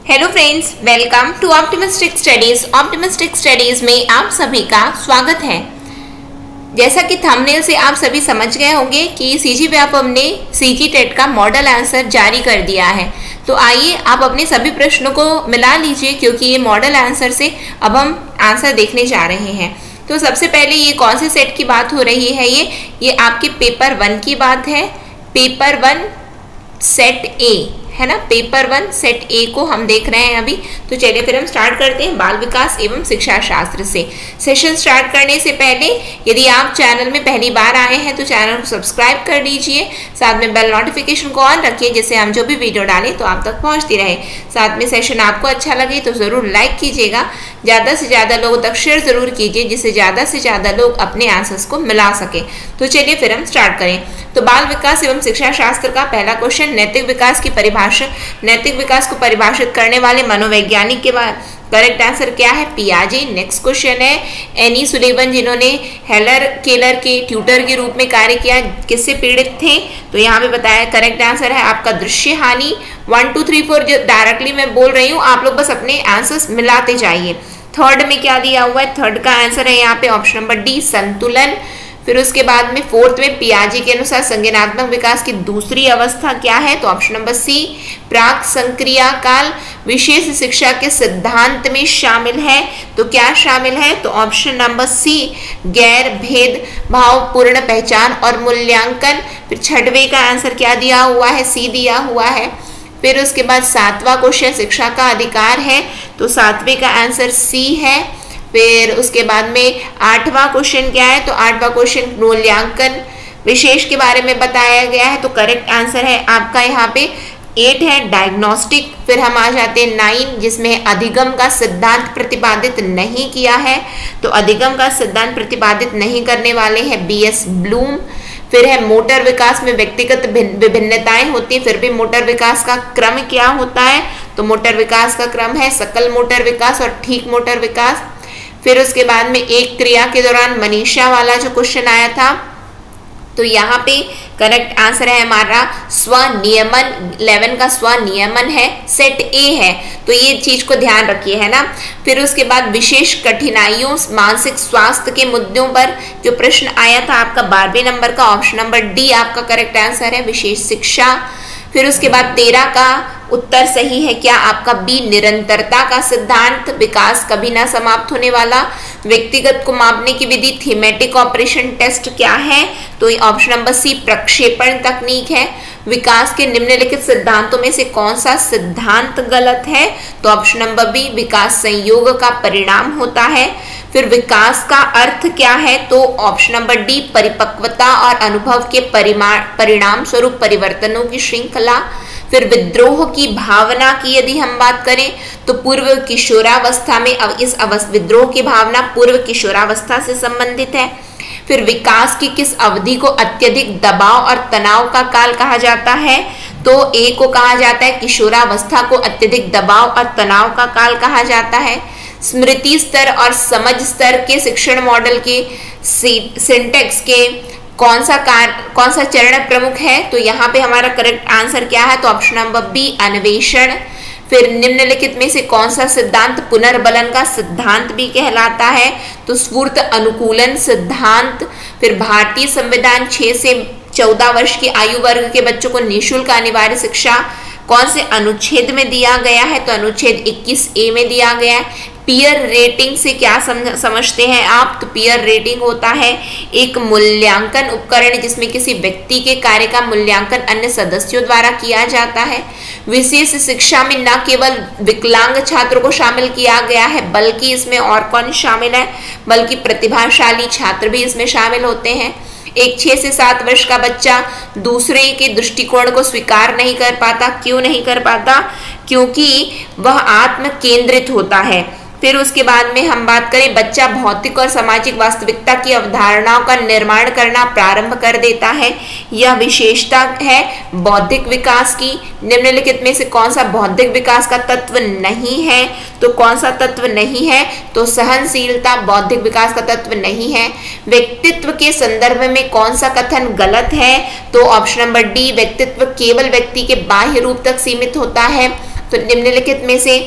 Hello friends, welcome to optimistic studies. Optimistic studies में आप सभी का स्वागत है। जैसा कि थंबनेल से आप सभी समझ गए होंगे कि सीजी व्यापम ने सीजी टेट का मॉडल आंसर जारी कर दिया है। तो आइए आप अपने सभी प्रश्नों को मिला लीजिए, क्योंकि ये मॉडल आंसर से अब हम आंसर देखने जा रहे हैं। तो सबसे पहले ये कौन से सेट की बात हो रही है? ये आपके पेपर 1 की बात है। पेपर 1 सेट ए है ना, पेपर 1 सेट ए को हम देख रहे हैं अभी। तो चलिए फिर हम स्टार्ट करते हैं बाल विकास एवं शिक्षा शास्त्र से। सेशन स्टार्ट करने से पहले यदि आप चैनल में पहली बार आए हैं तो चैनल को सब्सक्राइब कर लीजिए, साथ में बेल नोटिफिकेशन को ऑन रखिए, जिससे हम जो भी वीडियो डालें तो आप तक पहुंचती रहे। साथ में सेशन आपको अच्छा लगे तो ज़रूर लाइक कीजिएगा, ज़्यादा से ज़्यादा लोगों तक शेयर ज़रूर कीजिए, जिससे ज़्यादा से ज़्यादा लोग अपने आंसर्स को मिला सके। तो चलिए फिर हम स्टार्ट करें। तो बाल विकास एवं शिक्षा शास्त्र का पहला क्वेश्चन, नैतिक विकास की परिभाषा। नैतिक विकास को परिभाषित करने वाले मनोवैज्ञानिक के बाद करेक्ट आंसर क्या है? पियाजे। नेक्स्ट क्वेश्चन है, एनी सुलेवन जिन्होंने हेलर केलर के ट्यूटर के रूप में कार्य किया, किससे पीड़ित थे? तो यहाँ पे बताया करेक्ट आंसर है आपका दृश्य हानि। 1 2 3 4 जो डायरेक्टली मैं बोल रही हूँ, आप लोग बस अपने आंसर्स मिलाते जाइए। थर्ड में क्या दिया हुआ है? थर्ड का आंसर है यहाँ पे ऑप्शन नंबर डी, संतुलन। फिर उसके बाद में फोर्थ में पियाजे के अनुसार संज्ञानात्मक विकास की दूसरी अवस्था क्या है? तो ऑप्शन नंबर सी, प्राक संक्रिया काल विशेष शिक्षा के सिद्धांत में शामिल है। तो क्या शामिल है? तो ऑप्शन नंबर सी, गैर भेद भावपूर्ण पहचान और मूल्यांकन। फिर छठवें का आंसर क्या दिया हुआ है? सी दिया हुआ है। फिर उसके बाद सातवां क्वेश्चन, शिक्षा का अधिकार है, तो सातवें का आंसर सी है। फिर उसके बाद में आठवां क्वेश्चन क्या है? तो आठवां क्वेश्चन मूल्यांकन विशेष के बारे में बताया गया है। तो करेक्ट आंसर है आपका यहाँ पे 8 है, डायग्नोस्टिक। फिर हम आ जाते हैं 9, जिसमें अधिगम का सिद्धांत प्रतिपादित नहीं किया है। तो अधिगम का सिद्धांत प्रतिपादित नहीं करने वाले हैं BS ब्लूम। फिर है मोटर विकास में व्यक्तिगत विभिन्नताएं होती हैं, फिर भी मोटर विकास का क्रम क्या होता है? तो मोटर विकास का क्रम है सकल मोटर विकास और ठीक मोटर विकास। फिर उसके बाद में एक क्रिया के दौरान मनीषा वाला जो क्वेश्चन आया था, तो यहाँ पे करेक्ट आंसर है हमारा स्वनियमन। 11 का स्वनियमन है, सेट ए है। तो ये चीज को ध्यान रखिए, है ना। फिर उसके बाद विशेष कठिनाइयों मानसिक स्वास्थ्य के मुद्दों पर जो प्रश्न आया था आपका 12वें नंबर का, ऑप्शन नंबर डी आपका करेक्ट आंसर है, विशेष शिक्षा। फिर उसके बाद 13 का उत्तर सही है क्या आपका बी, निरंतरता का सिद्धांत, विकास कभी ना समाप्त होने वाला। व्यक्तिगत को मापने की विधि थीमेटिक ऑपरेशन टेस्ट क्या है? तो ऑप्शन नंबर सी, प्रक्षेपण तकनीक है। विकास के निम्नलिखित सिद्धांतों में से कौन सा सिद्धांत गलत है? तो ऑप्शन नंबर बी, विकास संयोग का परिणाम होता है। फिर विकास का अर्थ क्या है? तो ऑप्शन नंबर डी, परिपक्वता और अनुभव के परिणाम स्वरूप परिवर्तनों की श्रृंखला। फिर विद्रोह की भावना की यदि हम बात करें तो पूर्व किशोरावस्था में अब इस विद्रोह की भावना पूर्व किशोरावस्था से संबंधित है। फिर विकास की किस अवधि को अत्यधिक दबाव और तनाव का काल कहा जाता है? तो ए को कहा जाता है किशोरावस्था को अत्यधिक दबाव और तनाव का काल कहा जाता है। स्मृति स्तर और समझ स्तर के शिक्षण मॉडल के सिंटेक्स के कौन सा चरण प्रमुख है? तो यहाँ पे हमारा करेक्ट आंसर क्या है? तो ऑप्शन नंबर बी, अन्वेषण। फिर निम्नलिखित में से कौन सा सिद्धांत पुनर्बलन का सिद्धांत भी कहलाता है? तो स्फूर्त अनुकूलन सिद्धांत। फिर भारतीय संविधान 6 से 14 वर्ष की आयु वर्ग के बच्चों को निःशुल्क अनिवार्य शिक्षा कौन से अनुच्छेद में दिया गया है? तो अनुच्छेद 21A में दिया गया है। पीयर रेटिंग से क्या समझते हैं आप? तो पीयर रेटिंग होता है एक मूल्यांकन उपकरण जिसमें किसी व्यक्ति के कार्य का मूल्यांकन अन्य सदस्यों द्वारा किया जाता है। विशेष शिक्षा में न केवल विकलांग छात्रों को शामिल किया गया है, बल्कि इसमें और कौन शामिल है? बल्कि प्रतिभाशाली छात्र भी इसमें शामिल होते हैं। एक 6 से 7 वर्ष का बच्चा दूसरे के दृष्टिकोण को स्वीकार नहीं कर पाता। क्यों नहीं कर पाता? क्योंकि वह आत्म केंद्रित होता है। फिर उसके बाद में हम बात करें, बच्चा भौतिक और सामाजिक वास्तविकता की अवधारणाओं का निर्माण करना प्रारंभ कर देता है। यह विशेषता है बौद्धिक विकास की। निम्नलिखित में से कौन सा बौद्धिक विकास का तत्व नहीं है? तो कौन सा तत्व नहीं है? तो सहनशीलता बौद्धिक विकास का तत्व नहीं है। व्यक्तित्व के संदर्भ में कौन सा कथन गलत है? तो ऑप्शन नंबर डी, व्यक्तित्व केवल व्यक्ति के बाह्य रूप तक सीमित होता है। तो निम्नलिखित में से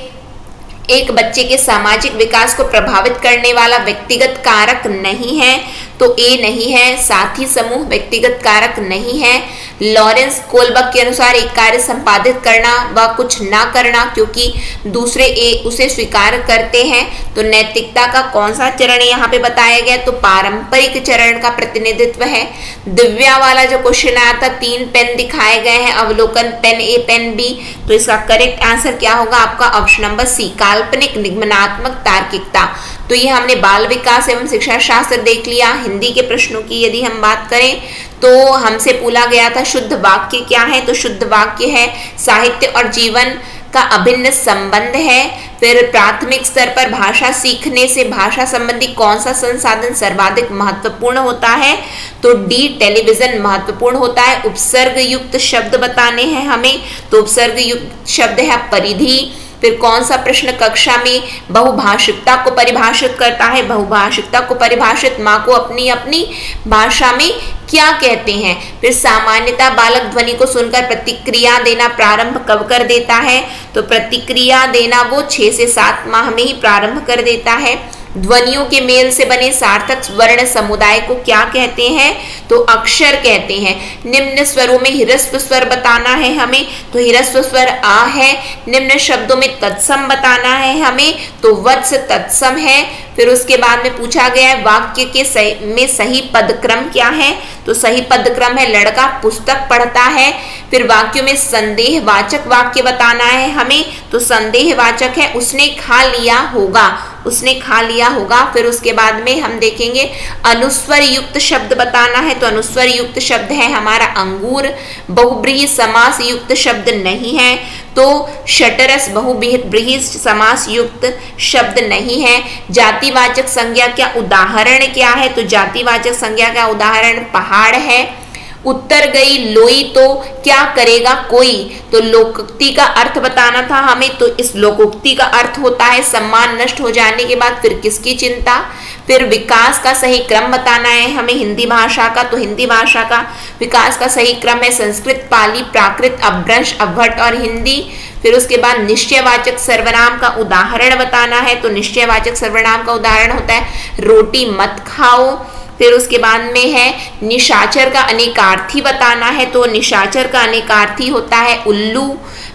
एक बच्चे के सामाजिक विकास को प्रभावित करने वाला व्यक्तिगत कारक नहीं है, तो ए नहीं है। साथी समूह व्यक्तिगत कारक नहीं है। लॉरेंस कोलबर्ग के अनुसार एक कार्य संपादित करना व कुछ ना करना, क्योंकि दूसरे उसे स्वीकार करते हैं। तो नैतिकता का कौन सा चरण यहाँ पे बताया गया, तो पारंपरिक चरण का प्रतिनिधित्व है। दिव्या वाला जो क्वेश्चन आया था, 3 पेन दिखाए गए हैं, अवलोकन पेन ए पेन बी, तो इसका करेक्ट आंसर क्या होगा आपका ऑप्शन नंबर सी, काल्पनिक निगमनात्मक तार्किकता। तो ये हमने बाल विकास एवं शिक्षा शास्त्र देख लिया। हिंदी के प्रश्नों की यदि हम बात करें तो हमसे पूछा गया था शुद्ध वाक्य क्या है, तो शुद्ध वाक्य है साहित्य और जीवन का अभिन्न संबंध है। फिर प्राथमिक स्तर पर भाषा सीखने से भाषा संबंधी कौन सा संसाधन सर्वाधिक महत्वपूर्ण होता है, तो डी टेलीविजन महत्वपूर्ण होता है। उपसर्ग युक्त शब्द बताने हैं हमें, तो उपसर्ग युक्त शब्द है परिधि। फिर कौन सा प्रश्न कक्षा में बहुभाषिकता को परिभाषित करता है, बहुभाषिकता को परिभाषित माँ को अपनी अपनी भाषा में क्या कहते हैं। फिर सामान्यतः बालक ध्वनि को सुनकर प्रतिक्रिया देना प्रारंभ कब कर देता है, तो प्रतिक्रिया देना वो 6 से 7 माह में ही प्रारंभ कर देता है। ध्वनियों के मेल से बने सार्थक वर्ण समुदाय को क्या कहते हैं, तो अक्षर कहते हैं। निम्न स्वरों में ह्रस्व स्वर बताना है हमें, तो ह्रस्व स्वर आ है। निम्न शब्दों में तत्सम बताना है हमें, तो वत्स तत्सम है। फिर उसके बाद में पूछा गया है वाक्य के में सही पदक्रम क्या है, तो सही पदक्रम है लड़का पुस्तक पढ़ता है। फिर वाक्यों में संदेहवाचक वाक्य बताना है हमें, तो संदेहवाचक है उसने खा लिया होगा, उसने खा लिया होगा। फिर उसके बाद में हम देखेंगे अनुस्वर युक्त शब्द बताना है, तो अनुस्वर युक्त शब्द है हमारा अंगूर। बहुब्रीहि समास युक्त शब्द नहीं है, तो शटरस बहुब्रीहि समास युक्त शब्द नहीं है। जातिवाचक संज्ञा का उदाहरण क्या है, तो जातिवाचक संज्ञा का उदाहरण पहाड़ है। उत्तर गई लोई तो क्या करेगा कोई, तो लोकोक्ति का अर्थ बताना था हमें, तो इस लोकोक्ति का अर्थ होता है सम्मान नष्ट हो जाने के बाद फिर किसकी चिंता। फिर विकास का सही क्रम बताना है हमें हिंदी भाषा का, तो हिंदी भाषा का विकास का सही क्रम है संस्कृत, पाली, प्राकृत, अपभ्रंश, अवभट और हिंदी। फिर उसके बाद निश्चयवाचक सर्वनाम का उदाहरण बताना है, तो निश्चयवाचक सर्वनाम का उदाहरण होता है रोटी मत खाओ। फिर उसके बाद में है निशाचर का अनेकार्थी बताना है, तो निशाचर का अनेकार्थी होता है उल्लू।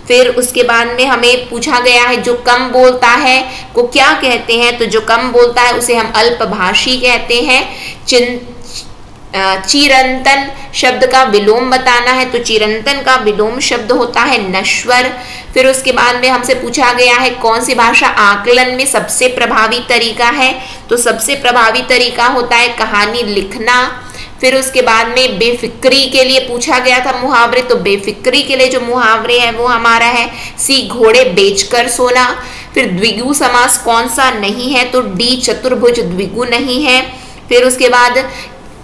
फिर उसके बाद में हमें पूछा गया है जो कम बोलता है को क्या कहते हैं, तो जो कम बोलता है उसे हम अल्पभाषी कहते हैं। चिरंतन शब्द का विलोम बताना है, तो चिरंतन का विलोम शब्द होता है नश्वर। फिर उसके बाद में हमसे पूछा गया है कौन सी भाषा आकलन में सबसे प्रभावी तरीका है, तो सबसे प्रभावी तरीका होता है कहानी लिखना। फिर उसके बाद में बेफिक्री के लिए पूछा गया था मुहावरे, तो बेफिक्री के लिए जो मुहावरे है वो हमारा है सी घोड़े बेचकर सोना। फिर द्विगु समास कौन सा नहीं है, तो डी चतुर्भुज द्विगु नहीं है। फिर उसके बाद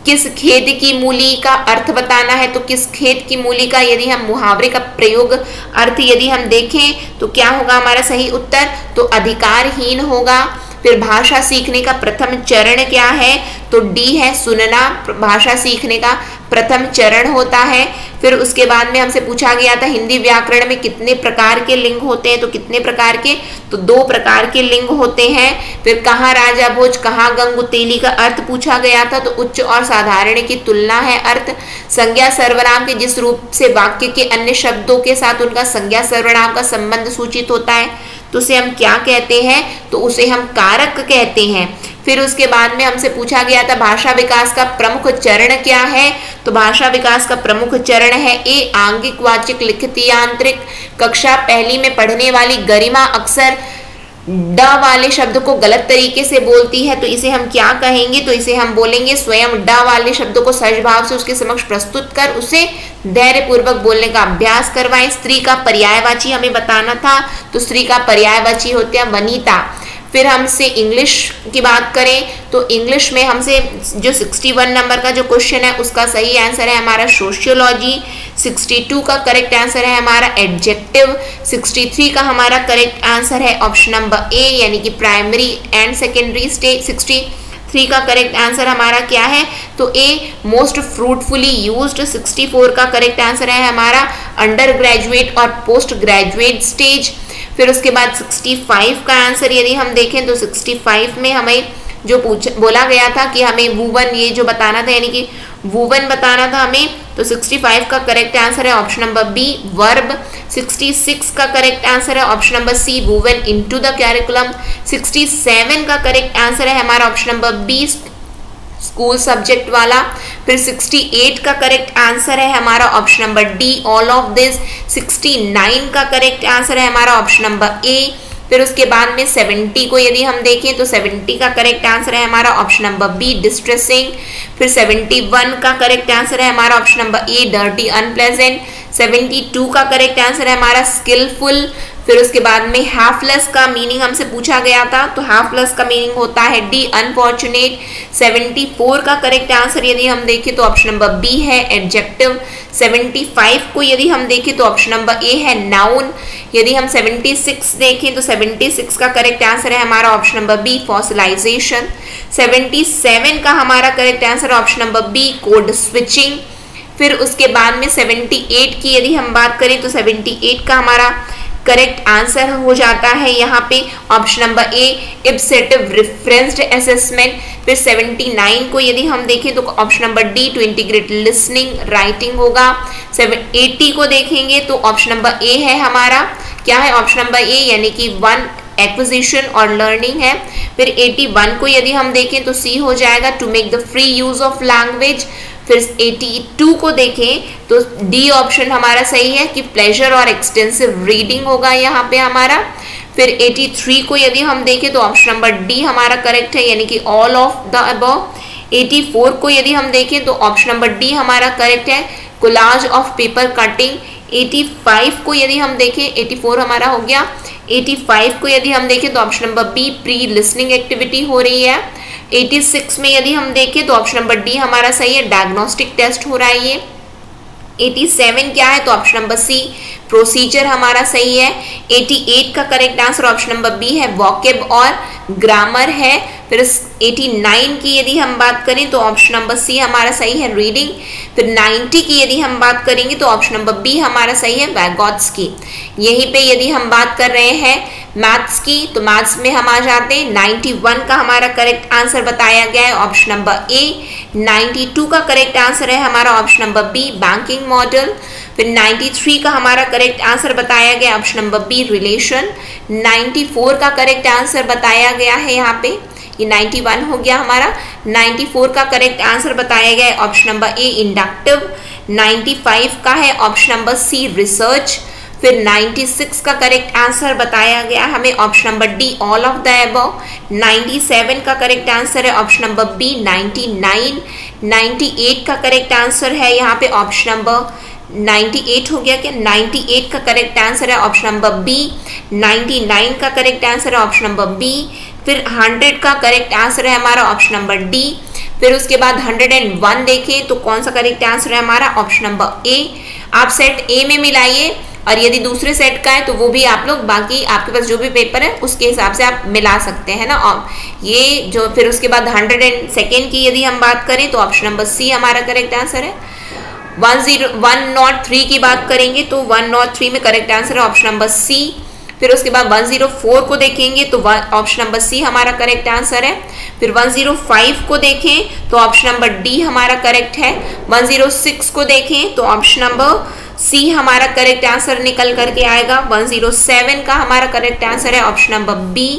किस खेद की मूली का अर्थ बताना है, तो किस खेद की मूली का यदि हम मुहावरे का प्रयोग अर्थ यदि हम देखें तो क्या होगा हमारा सही उत्तर, तो अधिकारहीन होगा। फिर भाषा सीखने का प्रथम चरण क्या है, तो डी है सुनना भाषा सीखने का प्रथम चरण होता है। फिर उसके बाद में हमसे पूछा गया था हिंदी व्याकरण में कितने प्रकार के लिंग होते हैं, तो कितने प्रकार के, तो 2 प्रकार के लिंग होते हैं। फिर कहाँ राजा भोज कहाँ गंगुतेली का अर्थ पूछा गया था, तो उच्च और साधारण की तुलना है अर्थ। संज्ञा सर्वनाम के जिस रूप से वाक्य के अन्य शब्दों के साथ उनका संज्ञा सर्वनाम का संबंध सूचित होता है, तो उसे हम क्या कहते हैं, तो उसे हम कारक कहते हैं। फिर उसके बाद में हमसे पूछा गया था भाषा विकास का प्रमुख चरण क्या है, तो भाषा विकास का प्रमुख चरण है ए आंगिक वाचक लिखित यांत्रिक। कक्षा पहली में पढ़ने वाली गरिमा अक्सर ड वाले शब्द को गलत तरीके से बोलती है, तो इसे हम क्या कहेंगे, तो इसे हम बोलेंगे स्वयं ड वाले शब्द को सहज भाव से उसके समक्ष प्रस्तुत कर उसे धैर्य पूर्वक बोलने का अभ्यास करवाएं। स्त्री का पर्यायवाची हमें बताना था, तो स्त्री का पर्यायवाची होते हैं वनिता। फिर हमसे इंग्लिश की बात करें तो इंग्लिश में हमसे जो 61 नंबर का जो क्वेश्चन है उसका सही आंसर है हमारा सोशियोलॉजी। 62 का करेक्ट आंसर है हमारा एडजेक्टिव। 63 का हमारा करेक्ट आंसर है ऑप्शन नंबर ए यानी कि प्राइमरी एंड सेकेंडरी स्टेज। 63 का करेक्ट आंसर हमारा क्या है, तो ए मोस्ट फ्रूटफुली यूज्ड। 64 का करेक्ट आंसर है हमारा अंडर ग्रेजुएट और पोस्ट ग्रेजुएट स्टेज। फिर उसके बाद 65 का आंसर यदि हम देखें तो 65 में हमें जो बोला गया था कि हमें वुवन ये जो बताना था, यानी कि वुवन बताना था हमें, तो 65 का करेक्ट आंसर है ऑप्शन नंबर बी वर्ब। 66 का करेक्ट आंसर है option number C woven into the curriculum. 67 का करेक्ट आंसर है हमारा option number B school subject वाला। फिर 68 का करेक्ट आंसर है हमारा option number D all of this. 69 का करेक्ट आंसर है हमारा ऑप्शन नंबर ए। फिर उसके बाद में 70 को यदि हम देखें तो 70 का करेक्ट आंसर है हमारा ऑप्शन नंबर बी डिस्ट्रेसिंग। फिर 71 का करेक्ट आंसर है हमारा ऑप्शन नंबर ए डर्टी अनप्लेजेंट। 72 का करेक्ट आंसर है हमारा स्किलफुल। फिर उसके बाद में हैफलेस का मीनिंग हमसे पूछा गया था, तो हैफलेस का मीनिंग होता है डी अनफॉर्चुनेट। 74 का करेक्ट आंसर यदि हम देखें तो ऑप्शन नंबर बी है एडजेक्टिव। 75 को यदि हम देखें तो ऑप्शन नंबर ए है नाउन। यदि हम 76 देखें तो 76 का करेक्ट आंसर है हमारा ऑप्शन नंबर बी फॉसिलाइजेशन। 77 का हमारा correct answer option number B code switching. फिर उसके बाद में 78 की यदि हम बात करें तो 78 का हमारा करेक्ट आंसर हो जाता है यहाँ पे option number A ipsative referenced assessment. फिर 79 को यदि हम देखें तो option number D to integrate listening writing होगा। 80 को देखेंगे तो ऑप्शन नंबर ए है हमारा, क्या है ऑप्शन नंबर ए, यानी कि वन एक्विजिशन और लर्निंग है। फिर 81 को यदि हम देखें तो सी हो जाएगा to make the free use of language. फिर 82 को देखें तो डी ऑप्शन हमारा सही है कि प्लेजर और एक्सटेंसिव रीडिंग होगा यहाँ पे हमारा। फिर 83 को यदि हम देखें तो ऑप्शन नंबर डी हमारा करेक्ट है, यानी कि ऑल ऑफ द अबव। 84 को यदि हम देखें तो ऑप्शन नंबर डी हमारा करेक्ट है कोलाज ऑफ पेपर कटिंग। 85 को यदि हम देखें 84 हमारा हो गया। 85 को यदि हम देखें तो option number B pre listening activity हो रही है। 86 में यदि हम देखें तो ऑप्शन नंबर डी हमारा सही है डायग्नोस्टिक टेस्ट हो रहा है ये। 87 क्या है तो ऑप्शन नंबर सी प्रोसीजर हमारा सही है। 88 का correct answer option number B है वॉकेब और ग्रामर है। फिर 89 की यदि हम बात करें तो ऑप्शन नंबर सी हमारा सही है रीडिंग। फिर 90 की यदि हम बात करेंगे तो ऑप्शन नंबर बी हमारा सही है वैगॉट्स्की। यहीं पे यदि हम बात कर रहे हैं मैथ्स की तो मैथ्स में हम आ जाते हैं। 91 का हमारा करेक्ट आंसर बताया गया है ऑप्शन नंबर ए। 92 का करेक्ट आंसर है हमारा option number B banking model. फिर 93 का हमारा करेक्ट आंसर बताया गया ऑप्शन नंबर बी रिलेशन। 94 का करेक्ट आंसर बताया गया है यहाँ पे, ये 91 हो गया हमारा। 94 का करेक्ट आंसर बताया गया है ऑप्शन नंबर ए इंडक्टिव। 95 का है ऑप्शन नंबर सी रिसर्च। फिर 96 का करेक्ट आंसर बताया गया हमें option number D all of the above. 97 का करेक्ट आंसर है ऑप्शन नंबर बी 99। 98 का करेक्ट आंसर है यहाँ पे ऑप्शन नंबर 98 हो गया क्या, 98 का करेक्ट आंसर है ऑप्शन नंबर बी। 99 का करेक्ट आंसर है ऑप्शन नंबर बी। फिर 100 का करेक्ट आंसर है हमारा ऑप्शन नंबर डी। फिर उसके बाद 101 देखें तो कौन सा करेक्ट आंसर है हमारा ऑप्शन नंबर ए। आप सेट ए में मिलाइए और यदि दूसरे सेट का है तो वो भी आप लोग बाकी आपके पास जो भी पेपर है उसके हिसाब से आप मिला सकते हैं ना। और ये जो फिर उसके बाद 102 की यदि हम बात करें तो ऑप्शन नंबर सी हमारा करेक्ट आंसर है। 103 की बात करेंगे तो 103 में करेक्ट आंसर है ऑप्शन नंबर सी। फिर उसके बाद 104 को देखेंगे तो ऑप्शन नंबर सी हमारा करेक्ट आंसर है। फिर 105 को देखें तो ऑप्शन नंबर डी हमारा करेक्ट है। 106 को देखें तो ऑप्शन नंबर सी हमारा करेक्ट आंसर निकल करके आएगा। 107 का हमारा करेक्ट आंसर है ऑप्शन नंबर बी।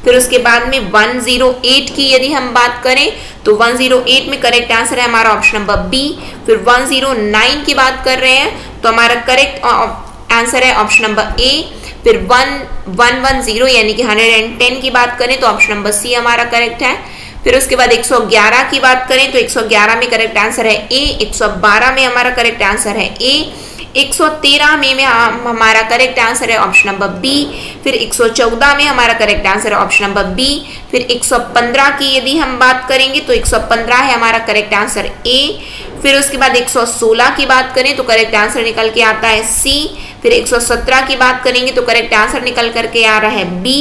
फिर उसके बाद में 108 की यदि हम बात करें तो 108 में करेक्ट आंसर है हमारा ऑप्शन नंबर बी। फिर 109 की बात कर रहे हैं तो हमारा करेक्ट आंसर है ऑप्शन नंबर ए। फिर 110 यानी कि 110 की बात करें तो ऑप्शन नंबर सी हमारा करेक्ट है। फिर उसके बाद 111 की बात करें तो 111 में करेक्ट आंसर है ए। 112 में हमारा करेक्ट आंसर है ए। 113 में हमारा करेक्ट आंसर है ऑप्शन नंबर बी। फिर 114 में हमारा करेक्ट आंसर है ऑप्शन नंबर बी। फिर 115 की यदि हम बात करेंगे तो 115 है हमारा करेक्ट आंसर ए। फिर उसके बाद 116 की बात करें तो करेक्ट आंसर निकल के आता है सी। फिर 117 की बात करेंगे तो करेक्ट आंसर निकल करके आ रहा है बी।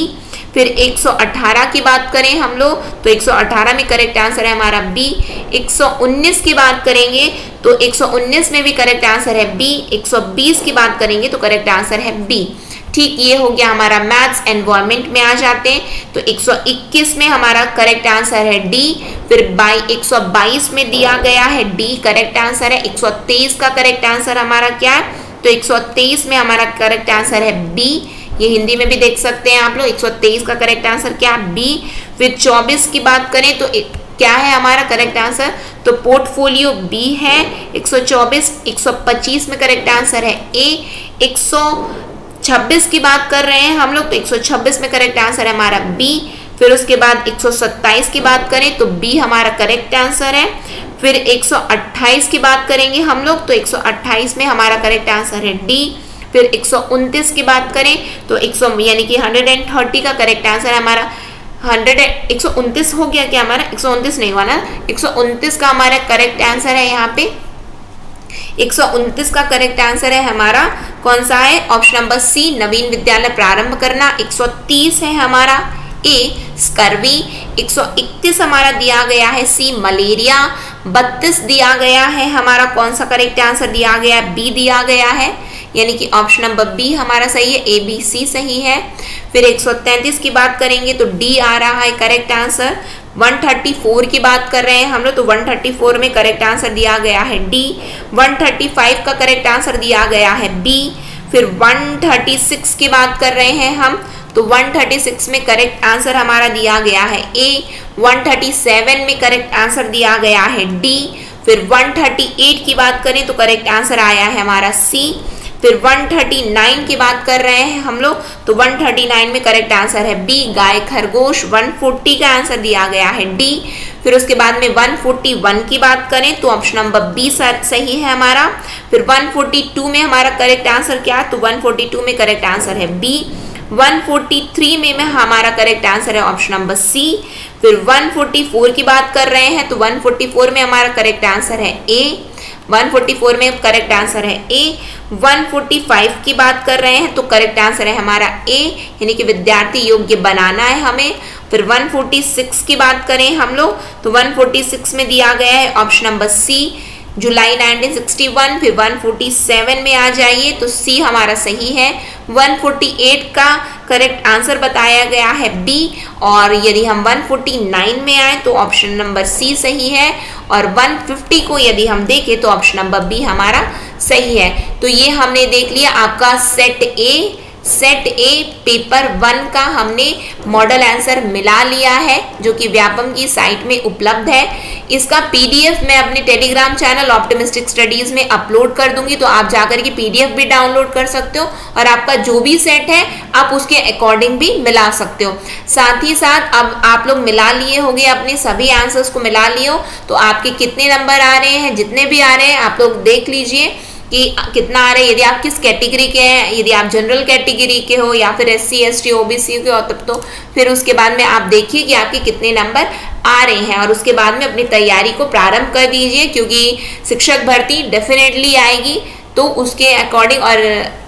फिर 118 की बात करें हम लोग तो 118 में करेक्ट आंसर है हमारा बी। 119 की बात करेंगे तो 119 में भी करेक्ट आंसर है बी। 120 की बात करेंगे तो करेक्ट आंसर है बी। ठीक, ये हो गया हमारा मैथ्स। एनवायरमेंट में आ जाते हैं तो 121 में हमारा करेक्ट आंसर है डी। फिर 122 में दिया गया है डी, करेक्ट आंसर है। 123 का करेक्ट आंसर हमारा क्या है, तो 123 में हमारा करेक्ट आंसर है बी। ये हिंदी में भी देख सकते हैं आप लोग, 123 का करेक्ट आंसर क्या है, बी। फिर 24 की बात करें तो क्या है हमारा करेक्ट आंसर, तो पोर्टफोलियो बी है 124। 125 में करेक्ट आंसर है ए। 126 की बात कर रहे हैं हम लोग तो 126 में करेक्ट आंसर है हमारा बी। फिर उसके बाद 127 की बात करें तो बी हमारा करेक्ट आंसर है। फिर 128 की बात करेंगे हम लोग तो 128 में हमारा करेक्ट आंसर है डी। फिर 129 की बात करें तो 100 यानी कि 130 का करेक्ट आंसर है हमारा 129 हो गया क्या हमारा, 129 नहीं हुआ ना, 129 का हमारा करेक्ट आंसर है यहाँ पे 129 का करेक्ट आंसर है हमारा कौन सा है, ऑप्शन नंबर सी, नवीन विद्यालय प्रारंभ करना। 130 है हमारा ए, स्कर्वी। 131 हमारा दिया गया है सी, मलेरिया। 32 दिया गया है हमारा कौन सा करेक्ट आंसर दिया गया है, बी दिया गया है, यानी कि ऑप्शन नंबर बी हमारा सही है, ए बी सी सही है। फिर 133 की बात करेंगे तो डी आ रहा है करेक्ट आंसर। 134 की बात कर रहे हैं हम लोग तो 134 में करेक्ट आंसर दिया गया है डी। 135 का करेक्ट आंसर दिया गया है बी। फिर 136 की बात कर रहे हैं हम तो 136 में करेक्ट आंसर हमारा दिया गया है ए। 137 में करेक्ट आंसर दिया गया है डी। फिर 138 की बात करें तो करेक्ट आंसर आया है हमारा सी। फिर 139 की बात कर रहे हैं हम लोग तो 139 में करेक्ट आंसर है बी, गाय खरगोश। 140 का आंसर दिया गया है डी। फिर उसके बाद में 141 की बात करें तो ऑप्शन नंबर बी सही है हमारा। फिर 142 में हमारा करेक्ट आंसर क्या है, तो 142 में करेक्ट आंसर है बी। 143 में हमारा करेक्ट आंसर है ऑप्शन नंबर सी। फिर 144 की बात कर रहे हैं तो 144 में हमारा करेक्ट आंसर है ए। 144 में करेक्ट आंसर है ए। 145 की बात कर रहे हैं तो करेक्ट आंसर है हमारा ए, यानी कि विद्यार्थी योग्य बनाना है हमें। फिर 146 की बात करें हम लोग तो 146 में दिया गया है ऑप्शन नंबर सी, जुलाई 1961। फिर 147 में आ जाइए तो सी हमारा सही है। 148 का करेक्ट आंसर बताया गया है बी। और यदि हम 149 में आए तो ऑप्शन नंबर सी सही है। और 150 को यदि हम देखें तो ऑप्शन नंबर बी हमारा सही है। तो ये हमने देख लिया आपका सेट ए पेपर 1 का हमने मॉडल आंसर मिला लिया है जो कि व्यापम की साइट में उपलब्ध है। इसका पीडीएफ मैं अपने टेलीग्राम चैनल ऑप्टिमिस्टिक स्टडीज में अपलोड कर दूंगी, तो आप जाकर के पीडीएफ भी डाउनलोड कर सकते हो और आपका जो भी सेट है आप उसके अकॉर्डिंग भी मिला सकते हो। साथ ही साथ अब आप लोग मिला लिए होंगे, अपने सभी आंसर्स को मिला लिए हो तो आपके कितने नंबर आ रहे हैं, जितने भी आ रहे हैं आप लोग देख लीजिए कि कितना आ रहा है। यदि आप किस कैटेगरी के हैं, यदि आप जनरल कैटेगरी के हो या फिर SC ST OBC के हो तब तो फिर उसके बाद में आप देखिए कि आपके कितने नंबर आ रहे हैं और उसके बाद में अपनी तैयारी को प्रारंभ कर दीजिए, क्योंकि शिक्षक भर्ती डेफिनेटली आएगी तो उसके अकॉर्डिंग। और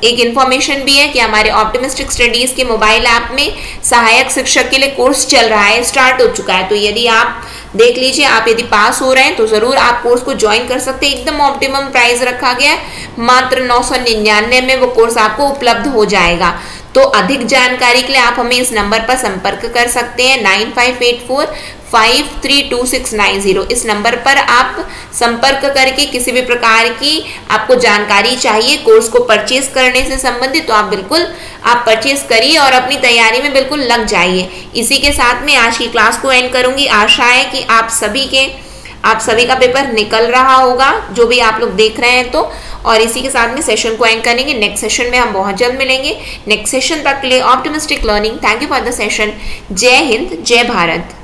एक इन्फॉर्मेशन भी है कि हमारे ऑप्टिमिस्टिक स्टडीज़ के मोबाइल ऐप में सहायक शिक्षक के लिए कोर्स चल रहा है, स्टार्ट हो चुका है। तो यदि आप देख लीजिए, आप यदि पास हो रहे हैं तो ज़रूर आप कोर्स को ज्वाइन कर सकते हैं। एकदम ऑप्टिमम प्राइस रखा गया है, मात्र 999 में वो कोर्स आपको उपलब्ध हो जाएगा। तो अधिक जानकारी के लिए आप हमें इस नंबर पर संपर्क कर सकते हैं 9584532690। इस नंबर पर आप संपर्क करके किसी भी प्रकार की आपको जानकारी चाहिए कोर्स को परचेज करने से संबंधित तो आप बिल्कुल आप परचेज करिए और अपनी तैयारी में बिल्कुल लग जाइए। इसी के साथ में आज की क्लास को एंड करूंगी। आशा है कि आप सभी का पेपर निकल रहा होगा, जो भी आप लोग देख रहे हैं तो। और इसी के साथ में सेशन को एंड करेंगे। नेक्स्ट सेशन में हम बहुत जल्द मिलेंगे। नेक्स्ट सेशन तक के लिए optimistic learning. Thank you for the session. जय हिंद, जय भारत।